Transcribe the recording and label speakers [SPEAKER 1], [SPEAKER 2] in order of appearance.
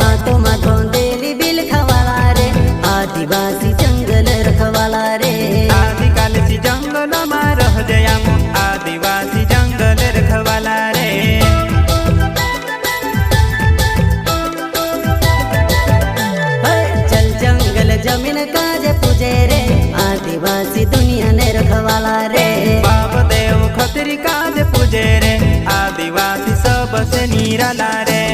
[SPEAKER 1] हाथों में धोंदेली बिल खवाला रे, आदिवासी जंगल रखवाला रे।
[SPEAKER 2] आदिकालसी जंगल में रह जया आदिवासी जंगल रखवाला रे।
[SPEAKER 1] चल जंगल जमीन काज पूजे रे, आदिवासी दुनिया ने रखवाला रे।
[SPEAKER 2] बाप देव खतरी काज पूजे रे, आदिवासी सबसे निराला रे।